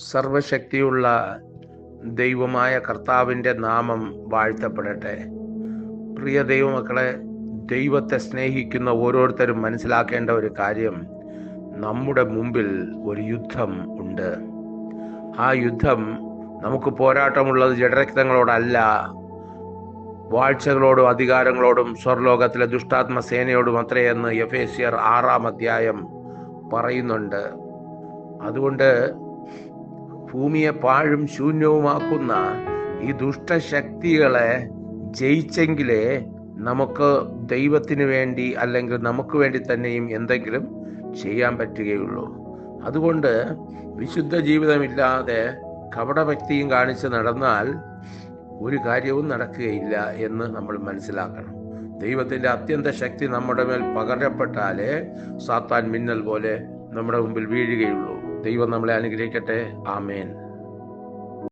സർവശക്തിയുള്ള ദൈവമായ കർത്താവിൻ്റെ നാമം വാഴ്ത്തപ്പെടട്ടെ. പ്രിയ ദൈവമക്കളെ, ദൈവത്തെ സ്നേഹിക്കുന്ന ഓരോരുത്തരും മനസ്സിലാക്കേണ്ട ഒരു കാര്യം, നമ്മുടെ മുമ്പിൽ ഒരു യുദ്ധം ഉണ്ട്. ആ യുദ്ധം നമുക്ക് പോരാട്ടമുള്ളത് ജഡരക്തങ്ങളോടല്ല, വാഴ്ചകളോടും അധികാരങ്ങളോടും സ്വർലോകത്തിലെ ദുഷ്ടാത്മ സേനയോടും അത്രയെന്ന് എഫേസ്യർ 6-ാം അധ്യായം പറയുന്നുണ്ട്. അതുകൊണ്ട് ഭൂമിയെ പാഴും ശൂന്യവുമാക്കുന്ന ഈ ദുഷ്ടശക്തികളെ ജയിച്ചെങ്കിലേ നമുക്ക് ദൈവത്തിന് വേണ്ടി അല്ലെങ്കിൽ നമുക്ക് വേണ്ടി തന്നെയും എന്തെങ്കിലും ചെയ്യാൻ പറ്റുകയുള്ളൂ. അതുകൊണ്ട് വിശുദ്ധ ജീവിതമില്ലാതെ കപടഭക്തിയും കാണിച്ച് നടന്നാൽ ഒരു കാര്യവും നടക്കുകയില്ല എന്ന് നമ്മൾ മനസ്സിലാക്കണം. ദൈവത്തിൻ്റെ അത്യന്ത ശക്തി നമ്മുടെ മേൽ പകരപ്പെട്ടാലേ സാത്താൻ മിന്നൽ പോലെ നമ്മുടെ മുമ്പിൽ വീഴുകയുള്ളൂ. ദൈവം നമ്മളെ അനുഗ്രഹിക്കട്ടെ. ആമേൻ.